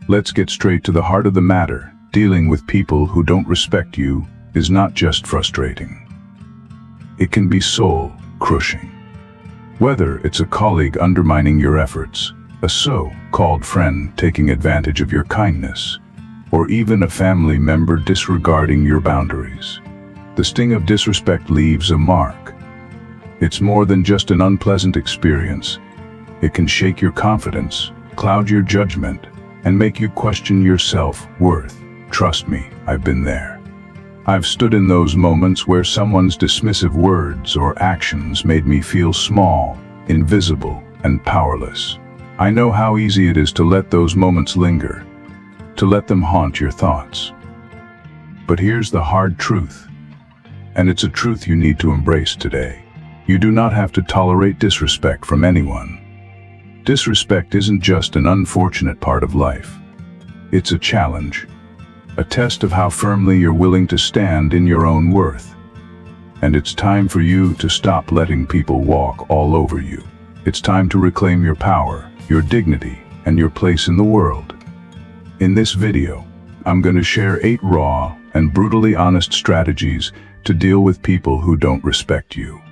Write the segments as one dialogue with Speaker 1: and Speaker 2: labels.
Speaker 1: Let's get straight to the heart of the matter. Dealing with people who don't respect you is not just frustrating. It can be soul-crushing. Whether it's a colleague undermining your efforts, a so-called friend taking advantage of your kindness, or even a family member disregarding your boundaries, the sting of disrespect leaves a mark. It's more than just an unpleasant experience. It can shake your confidence, cloud your judgment, and make you question your self-worth. Trust me, I've been there. I've stood in those moments where someone's dismissive words or actions made me feel small, invisible, and powerless. I know how easy it is to let those moments linger, to let them haunt your thoughts. But here's the hard truth, and it's a truth you need to embrace today. You do not have to tolerate disrespect from anyone. Disrespect isn't just an unfortunate part of life. It's a challenge, a test of how firmly you're willing to stand in your own worth. And it's time for you to stop letting people walk all over you. It's time to reclaim your power, your dignity, and your place in the world. In this video, I'm going to share 8 raw and brutally honest strategies to deal with people who don't respect you.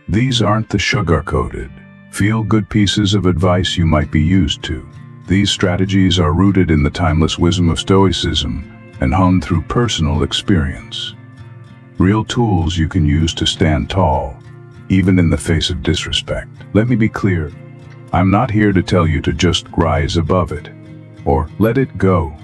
Speaker 1: These aren't the sugar-coated, feel-good pieces of advice you might be used to. These strategies are rooted in the timeless wisdom of Stoicism and honed through personal experience. Real tools you can use to stand tall, even in the face of disrespect. Let me be clear, I'm not here to tell you to just rise above it, or let it go.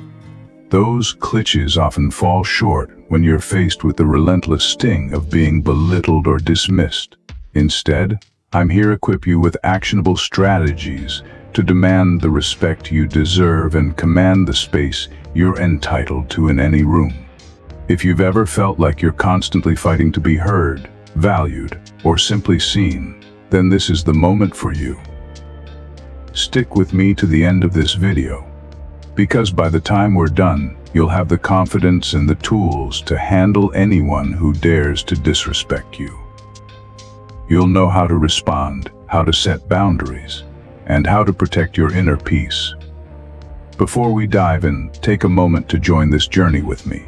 Speaker 1: Those cliches often fall short when you're faced with the relentless sting of being belittled or dismissed. Instead, I'm here to equip you with actionable strategies to demand the respect you deserve and command the space you're entitled to in any room. If you've ever felt like you're constantly fighting to be heard, valued, or simply seen, then this is the moment for you. Stick with me to the end of this video, because by the time we're done, you'll have the confidence and the tools to handle anyone who dares to disrespect you. You'll know how to respond, how to set boundaries, and how to protect your inner peace. Before we dive in, take a moment to join this journey with me.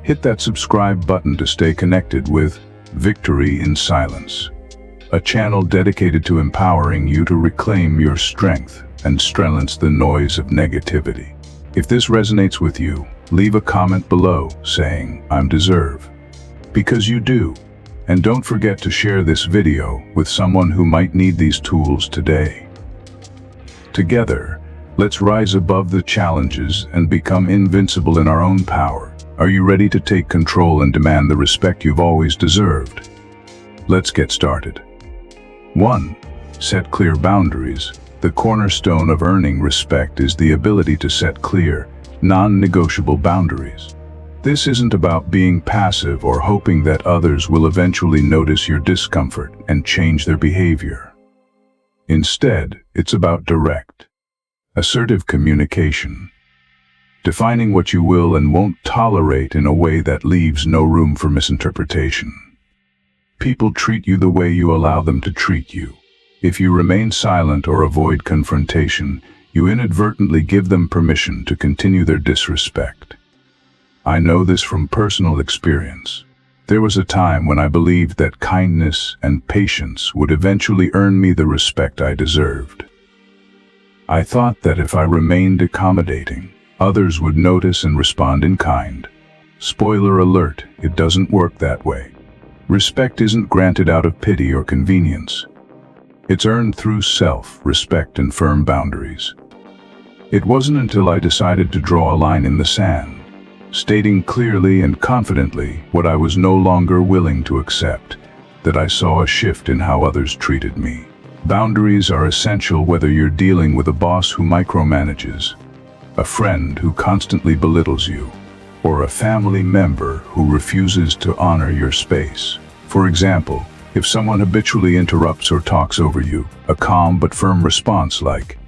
Speaker 1: Hit that subscribe button to stay connected with Victory in Silence, a channel dedicated to empowering you to reclaim your strength and silence the noise of negativity. If this resonates with you, leave a comment below saying, "I deserve," because you do. And don't forget to share this video with someone who might need these tools today. Together, let's rise above the challenges and become invincible in our own power. Are you ready to take control and demand the respect you've always deserved? Let's get started. 1. Set clear boundaries. The cornerstone of earning respect is the ability to set clear, non-negotiable boundaries. This isn't about being passive or hoping that others will eventually notice your discomfort and change their behavior. Instead, it's about direct, assertive communication, defining what you will and won't tolerate in a way that leaves no room for misinterpretation. People treat you the way you allow them to treat you. If you remain silent or avoid confrontation, you inadvertently give them permission to continue their disrespect. I know this from personal experience. There was a time when I believed that kindness and patience would eventually earn me the respect I deserved. I thought that if I remained accommodating, others would notice and respond in kind. Spoiler alert, it doesn't work that way. Respect isn't granted out of pity or convenience. It's earned through self-respect and firm boundaries. It wasn't until I decided to draw a line in the sand, stating clearly and confidently what I was no longer willing to accept, that I saw a shift in how others treated me. Boundaries are essential whether you're dealing with a boss who micromanages, a friend who constantly belittles you, or a family member who refuses to honor your space. For example, if someone habitually interrupts or talks over you, a calm but firm response like,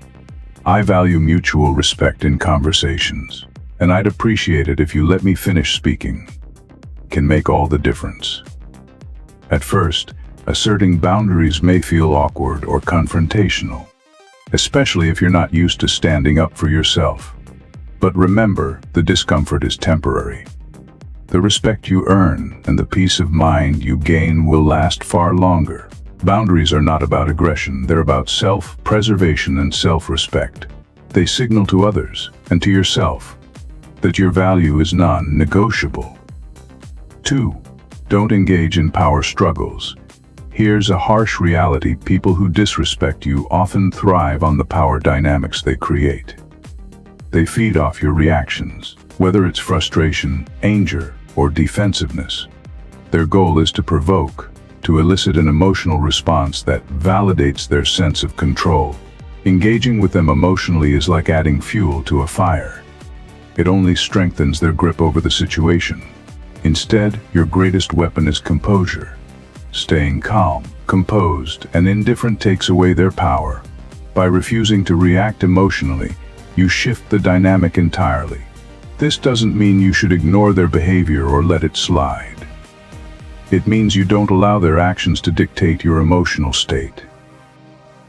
Speaker 1: "I value mutual respect in conversations, and I'd appreciate it if you let me finish speaking," can make all the difference. At first, asserting boundaries may feel awkward or confrontational, especially if you're not used to standing up for yourself. But remember, the discomfort is temporary. The respect you earn and the peace of mind you gain will last far longer. Boundaries are not about aggression, they're about self-preservation and self-respect. They signal to others, and to yourself, that your value is non-negotiable. 2. Don't engage in power struggles. Here's a harsh reality: people who disrespect you often thrive on the power dynamics they create. They feed off your reactions, whether it's frustration, anger, or defensiveness. Their goal is to provoke, to elicit an emotional response that validates their sense of control. Engaging with them emotionally is like adding fuel to a fire. It only strengthens their grip over the situation. Instead, your greatest weapon is composure. Staying calm, composed, and indifferent takes away their power. By refusing to react emotionally, you shift the dynamic entirely. This doesn't mean you should ignore their behavior or let it slide. It means you don't allow their actions to dictate your emotional state.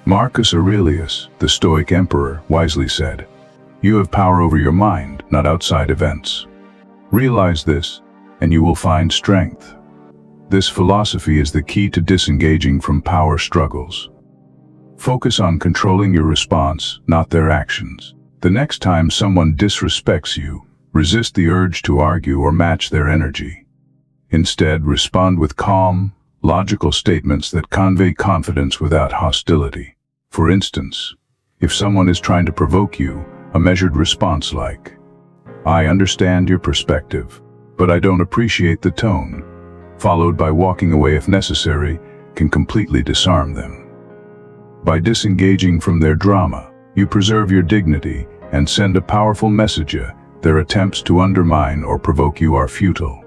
Speaker 1: Marcus Aurelius, the Stoic emperor, wisely said, "You have power over your mind, not outside events." Realize this, and you will find strength. This philosophy is the key to disengaging from power struggles. Focus on controlling your response, not their actions. The next time someone disrespects you, resist the urge to argue or match their energy. Instead, respond with calm, logical statements that convey confidence without hostility. For instance, if someone is trying to provoke you, a measured response like, "I understand your perspective, but I don't appreciate the tone," followed by walking away if necessary, can completely disarm them. By disengaging from their drama, you preserve your dignity and send a powerful message: their attempts to undermine or provoke you are futile.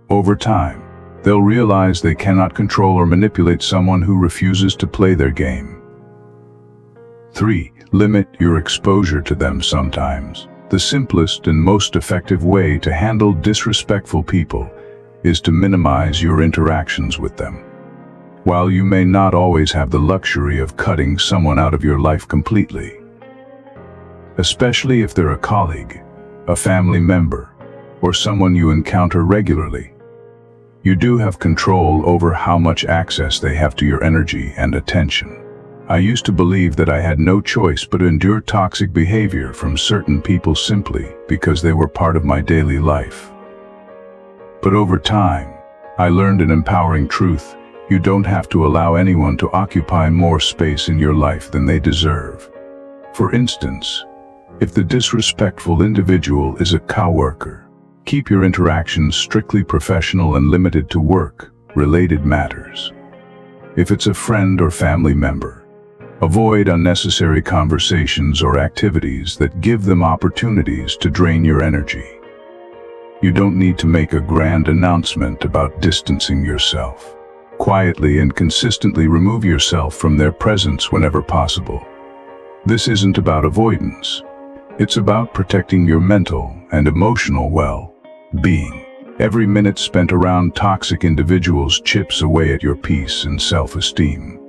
Speaker 1: Over time, they'll realize they cannot control or manipulate someone who refuses to play their game. 3. Limit your exposure to them sometimes. The simplest and most effective way to handle disrespectful people is to minimize your interactions with them. While you may not always have the luxury of cutting someone out of your life completely, especially if they're a colleague, a family member, or someone you encounter regularly, you do have control over how much access they have to your energy and attention. I used to believe that I had no choice but to endure toxic behavior from certain people simply because they were part of my daily life. But over time, I learned an empowering truth: you don't have to allow anyone to occupy more space in your life than they deserve. For instance, if the disrespectful individual is a coworker, keep your interactions strictly professional and limited to work-related matters. If it's a friend or family member, avoid unnecessary conversations or activities that give them opportunities to drain your energy. You don't need to make a grand announcement about distancing yourself. Quietly and consistently remove yourself from their presence whenever possible. This isn't about avoidance. It's about protecting your mental and emotional well-being. Every minute spent around toxic individuals chips away at your peace and self-esteem.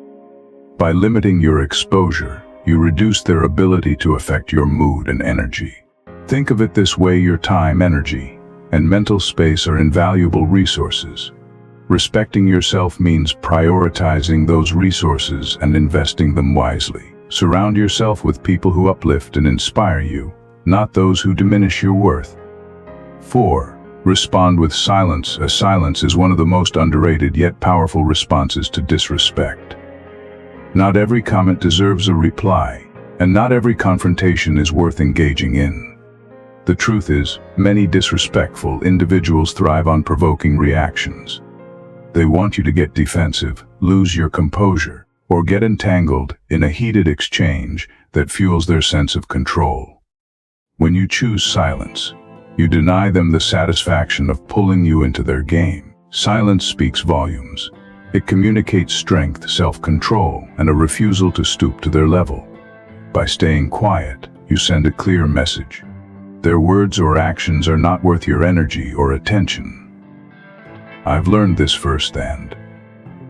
Speaker 1: By limiting your exposure, you reduce their ability to affect your mood and energy. Think of it this way: your time, energy, and mental space are invaluable resources. Respecting yourself means prioritizing those resources and investing them wisely. Surround yourself with people who uplift and inspire you, not those who diminish your worth. 4. Respond with silence. A silence is one of the most underrated yet powerful responses to disrespect. Not every comment deserves a reply, and not every confrontation is worth engaging in. The truth is, many disrespectful individuals thrive on provoking reactions. They want you to get defensive, lose your composure, or get entangled in a heated exchange that fuels their sense of control. When you choose silence, you deny them the satisfaction of pulling you into their game. Silence speaks volumes. It communicates strength, self-control, and a refusal to stoop to their level. By staying quiet, you send a clear message. Their words or actions are not worth your energy or attention. I've learned this firsthand.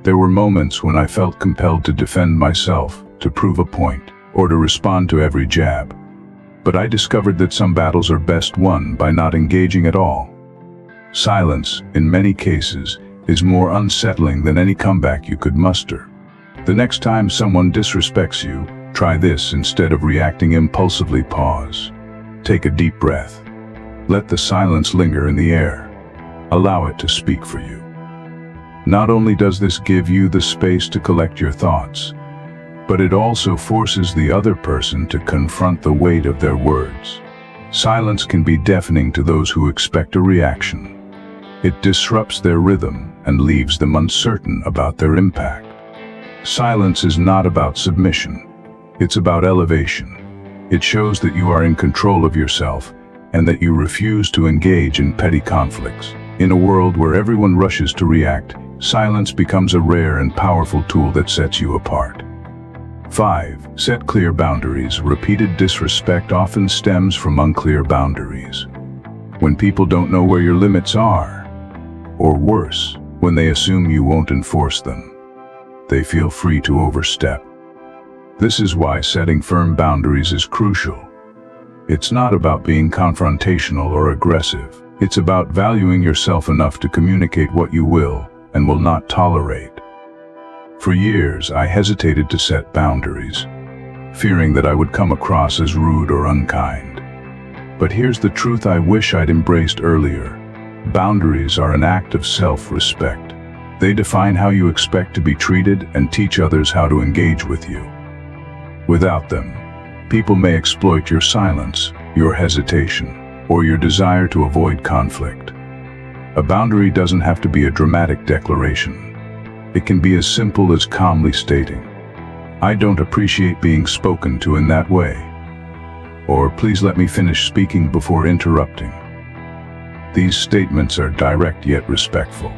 Speaker 1: There were moments when I felt compelled to defend myself, to prove a point, or to respond to every jab. But I discovered that some battles are best won by not engaging at all. Silence, in many cases, is more unsettling than any comeback you could muster. The next time someone disrespects you, try this. Instead of reacting impulsively, pause. Take a deep breath. Let the silence linger in the air. Allow it to speak for you. Not only does this give you the space to collect your thoughts, but it also forces the other person to confront the weight of their words. Silence can be deafening to those who expect a reaction. It disrupts their rhythm and leaves them uncertain about their impact. Silence is not about submission. It's about elevation. It shows that you are in control of yourself and that you refuse to engage in petty conflicts. In a world where everyone rushes to react, silence becomes a rare and powerful tool that sets you apart. 5. Set clear boundaries. Repeated disrespect often stems from unclear boundaries. When people don't know where your limits are, or worse, when they assume you won't enforce them, they feel free to overstep. This is why setting firm boundaries is crucial. It's not about being confrontational or aggressive. It's about valuing yourself enough to communicate what you will and will not tolerate. For years, I hesitated to set boundaries, fearing that I would come across as rude or unkind. But here's the truth I wish I'd embraced earlier. Boundaries are an act of self-respect. They define how you expect to be treated and teach others how to engage with you. Without them, people may exploit your silence, your hesitation, or your desire to avoid conflict. A boundary doesn't have to be a dramatic declaration. It can be as simple as calmly stating, "I don't appreciate being spoken to in that way," or "Please let me finish speaking before interrupting." These statements are direct yet respectful.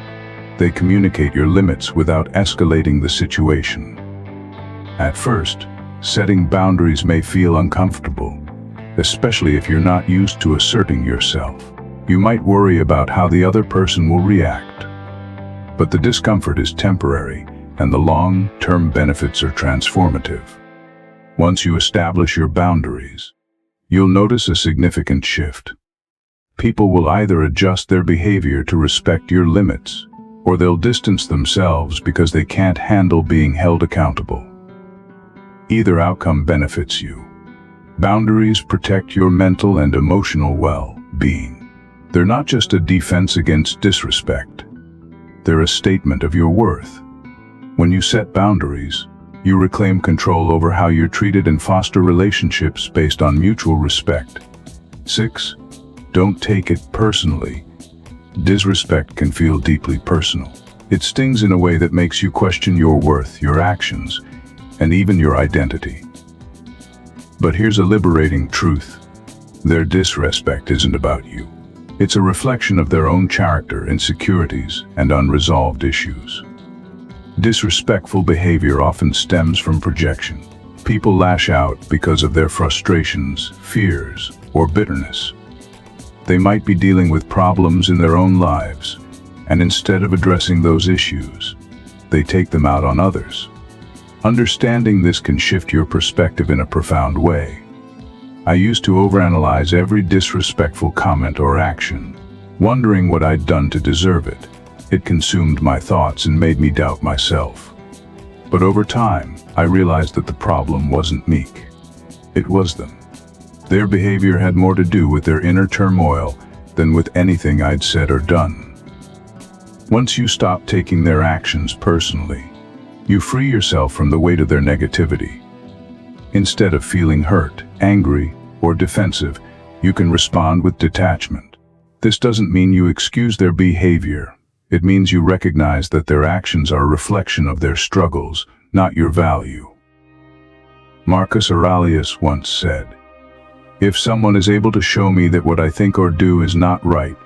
Speaker 1: They communicate your limits without escalating the situation. At first, setting boundaries may feel uncomfortable, especially if you're not used to asserting yourself. You might worry about how the other person will react. But the discomfort is temporary, and the long-term benefits are transformative. Once you establish your boundaries, you'll notice a significant shift. People will either adjust their behavior to respect your limits, or they'll distance themselves because they can't handle being held accountable. Either outcome benefits you. Boundaries protect your mental and emotional well-being. They're not just a defense against disrespect. They're a statement of your worth. When you set boundaries, you reclaim control over how you're treated and foster relationships based on mutual respect. 6. Don't take it personally. Disrespect can feel deeply personal. It stings in a way that makes you question your worth, your actions, and even your identity. But here's a liberating truth. Their disrespect isn't about you. It's a reflection of their own character, insecurities, and unresolved issues. Disrespectful behavior often stems from projection. People lash out because of their frustrations, fears, or bitterness. They might be dealing with problems in their own lives, and instead of addressing those issues, they take them out on others. Understanding this can shift your perspective in a profound way. I used to overanalyze every disrespectful comment or action, wondering what I'd done to deserve it. It consumed my thoughts and made me doubt myself. But over time, I realized that the problem wasn't me. It was them. Their behavior had more to do with their inner turmoil than with anything I'd said or done. Once you stop taking their actions personally, you free yourself from the weight of their negativity. Instead of feeling hurt, angry, or defensive, you can respond with detachment. This doesn't mean you excuse their behavior. It means you recognize that their actions are a reflection of their struggles, not your value. Marcus Aurelius once said, "If someone is able to show me that what I think or do is not right,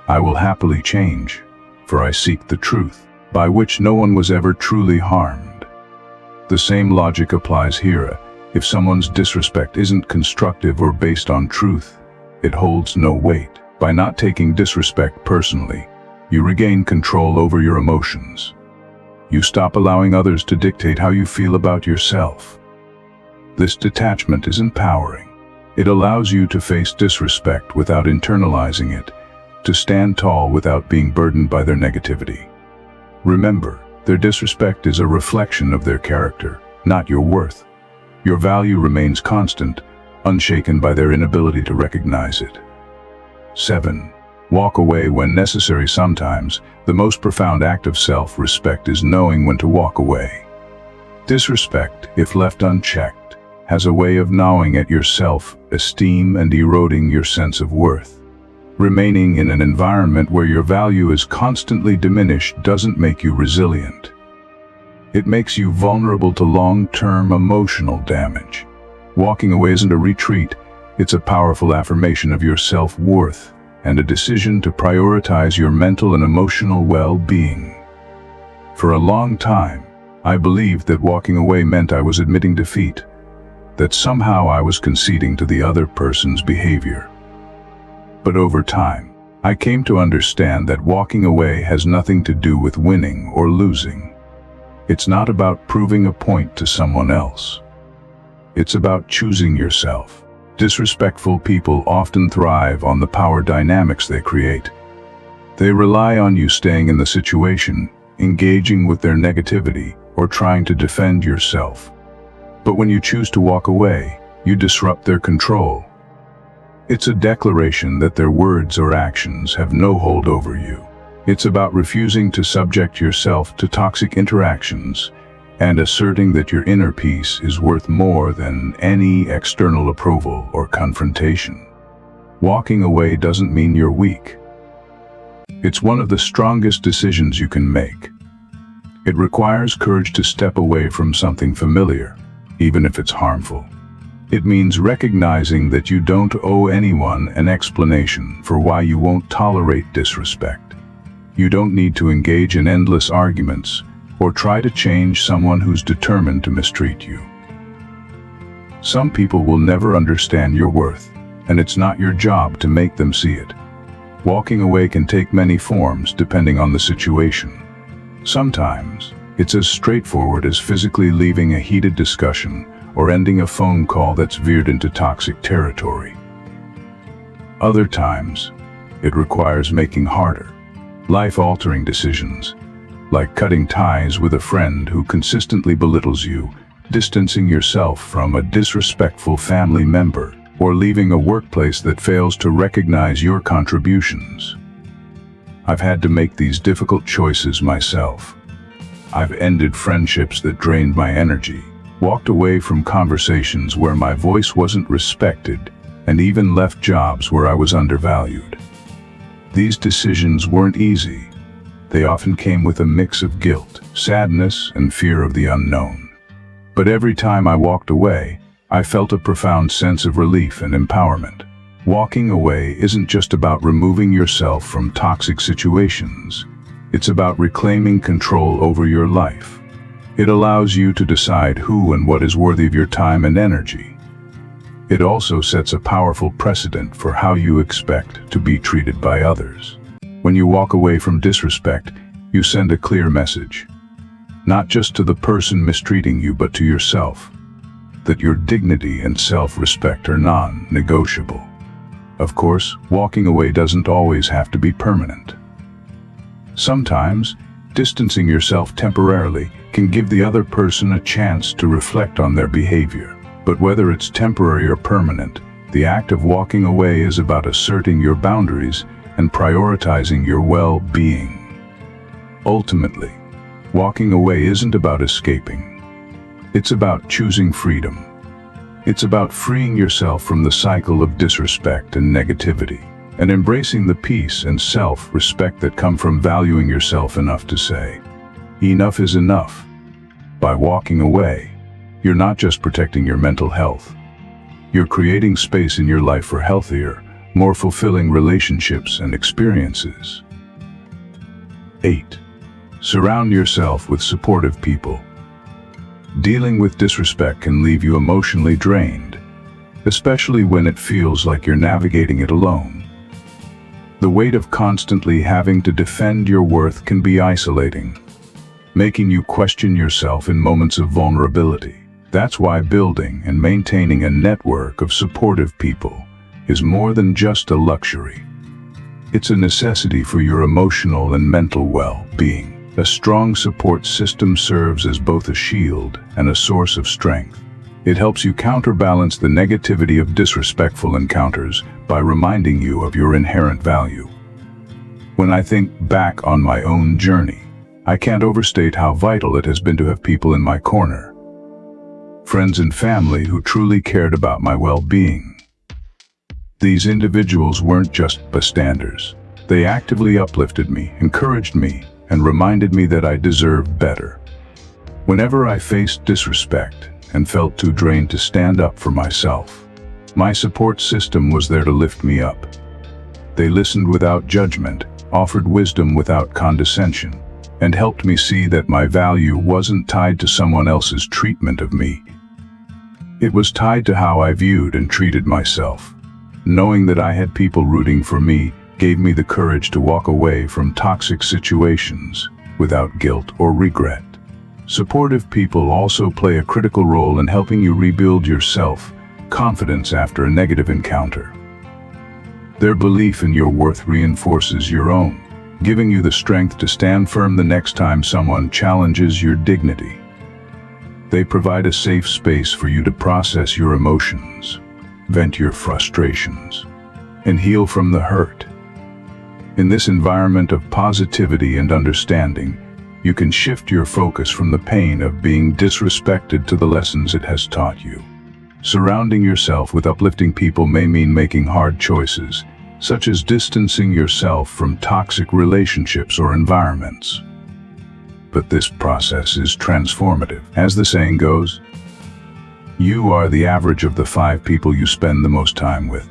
Speaker 1: I will happily change, for I seek the truth, by which no one was ever truly harmed." The same logic applies here. If someone's disrespect isn't constructive or based on truth, it holds no weight. By not taking disrespect personally, you regain control over your emotions. You stop allowing others to dictate how you feel about yourself. This detachment is empowering. It allows you to face disrespect without internalizing it, to stand tall without being burdened by their negativity. Remember, their disrespect is a reflection of their character, not your worth. Your value remains constant, unshaken by their inability to recognize it. 7. Walk away when necessary. Sometimes, the most profound act of self-respect is knowing when to walk away. Disrespect, if left unchecked, has a way of gnawing at your self-esteem and eroding your sense of worth. Remaining in an environment where your value is constantly diminished doesn't make you resilient. It makes you vulnerable to long-term emotional damage. Walking away isn't a retreat, it's a powerful affirmation of your self-worth and a decision to prioritize your mental and emotional well-being. For a long time, I believed that walking away meant I was admitting defeat, that somehow I was conceding to the other person's behavior. But over time, I came to understand that walking away has nothing to do with winning or losing. It's not about proving a point to someone else. It's about choosing yourself. Disrespectful people often thrive on the power dynamics they create. They rely on you staying in the situation, engaging with their negativity, or trying to defend yourself. But when you choose to walk away, you disrupt their control. It's a declaration that their words or actions have no hold over you. It's about refusing to subject yourself to toxic interactions and asserting that your inner peace is worth more than any external approval or confrontation. Walking away doesn't mean you're weak. It's one of the strongest decisions you can make. It requires courage to step away from something familiar, even if it's harmful. It means recognizing that you don't owe anyone an explanation for why you won't tolerate disrespect. You don't need to engage in endless arguments or try to change someone who's determined to mistreat you. Some people will never understand your worth, and it's not your job to make them see it. Walking away can take many forms depending on the situation. Sometimes, it's as straightforward as physically leaving a heated discussion or ending a phone call that's veered into toxic territory. Other times, it requires making harder, life-altering decisions, like cutting ties with a friend who consistently belittles you, distancing yourself from a disrespectful family member, or leaving a workplace that fails to recognize your contributions. I've had to make these difficult choices myself. I've ended friendships that drained my energy, walked away from conversations where my voice wasn't respected, and even left jobs where I was undervalued. These decisions weren't easy. They often came with a mix of guilt, sadness, and fear of the unknown. But every time I walked away, I felt a profound sense of relief and empowerment. Walking away isn't just about removing yourself from toxic situations. It's about reclaiming control over your life. It allows you to decide who and what is worthy of your time and energy. It also sets a powerful precedent for how you expect to be treated by others. When you walk away from disrespect, you send a clear message, not just to the person mistreating you, but to yourself, that your dignity and self-respect are non-negotiable. Of course, walking away doesn't always have to be permanent. Sometimes, distancing yourself temporarily can give the other person a chance to reflect on their behavior. But whether it's temporary or permanent, the act of walking away is about asserting your boundaries and prioritizing your well-being. Ultimately, walking away isn't about escaping. It's about choosing freedom. It's about freeing yourself from the cycle of disrespect and negativity, and embracing the peace and self-respect that come from valuing yourself enough to say, enough is enough. By walking away, you're not just protecting your mental health. You're creating space in your life for healthier, more fulfilling relationships and experiences. 8. Surround yourself with supportive people. Dealing with disrespect can leave you emotionally drained, especially when it feels like you're navigating it alone. The weight of constantly having to defend your worth can be isolating, making you question yourself in moments of vulnerability. That's why building and maintaining a network of supportive people is more than just a luxury. It's a necessity for your emotional and mental well-being. A strong support system serves as both a shield and a source of strength. It helps you counterbalance the negativity of disrespectful encounters by reminding you of your inherent value. When I think back on my own journey, I can't overstate how vital it has been to have people in my corner. Friends and family who truly cared about my well-being. These individuals weren't just bystanders. They actively uplifted me, encouraged me, and reminded me that I deserved better. Whenever I faced disrespect and felt too drained to stand up for myself, my support system was there to lift me up. They listened without judgment, offered wisdom without condescension, and helped me see that my value wasn't tied to someone else's treatment of me. It was tied to how I viewed and treated myself. Knowing that I had people rooting for me gave me the courage to walk away from toxic situations without guilt or regret. Supportive people also play a critical role in helping you rebuild your self-confidence after a negative encounter. Their belief in your worth reinforces your own, giving you the strength to stand firm the next time someone challenges your dignity. They provide a safe space for you to process your emotions, vent your frustrations, and heal from the hurt. In this environment of positivity and understanding, you can shift your focus from the pain of being disrespected to the lessons it has taught you. Surrounding yourself with uplifting people may mean making hard choices, such as distancing yourself from toxic relationships or environments. But this process is transformative. As the saying goes, you are the average of the 5 people you spend the most time with.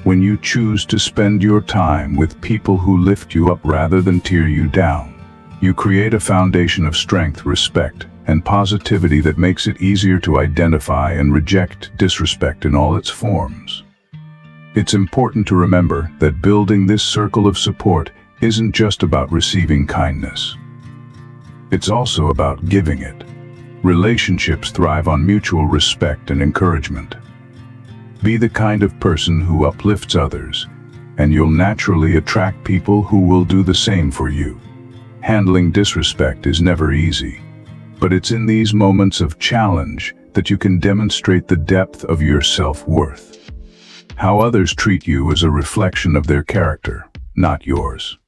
Speaker 1: When you choose to spend your time with people who lift you up rather than tear you down, you create a foundation of strength, respect, and positivity that makes it easier to identify and reject disrespect in all its forms. It's important to remember that building this circle of support isn't just about receiving kindness. It's also about giving it. Relationships thrive on mutual respect and encouragement. Be the kind of person who uplifts others, and you'll naturally attract people who will do the same for you. Handling disrespect is never easy, but it's in these moments of challenge that you can demonstrate the depth of your self-worth. How others treat you is a reflection of their character, not yours.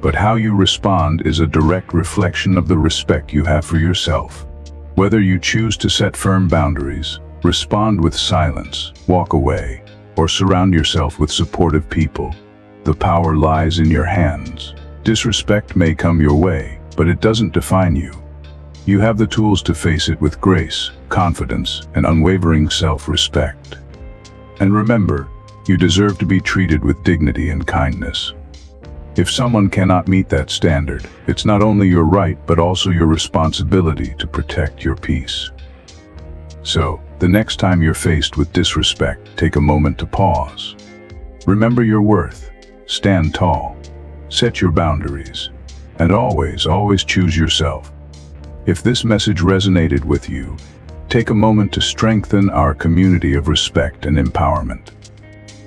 Speaker 1: But how you respond is a direct reflection of the respect you have for yourself. Whether you choose to set firm boundaries, respond with silence, walk away, or surround yourself with supportive people, the power lies in your hands. Disrespect may come your way, but it doesn't define you. You have the tools to face it with grace, confidence, and unwavering self-respect. And remember, you deserve to be treated with dignity and kindness. If someone cannot meet that standard, it's not only your right but also your responsibility to protect your peace. So, the next time you're faced with disrespect, take a moment to pause. Remember your worth, stand tall, set your boundaries, and always choose yourself. If this message resonated with you, take a moment to strengthen our community of respect and empowerment.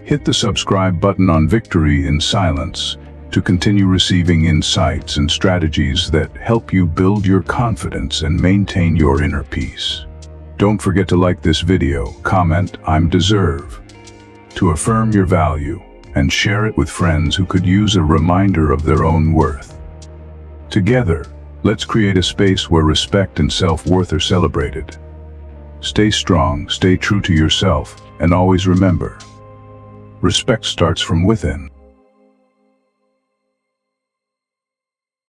Speaker 1: Hit the subscribe button on Victory in Silence to continue receiving insights and strategies that help you build your confidence and maintain your inner peace. Don't forget to like this video, comment "I deserve" to affirm your value, and share it with friends who could use a reminder of their own worth. Together, let's create a space where respect and self-worth are celebrated. Stay strong, stay true to yourself, and always remember, respect starts from within.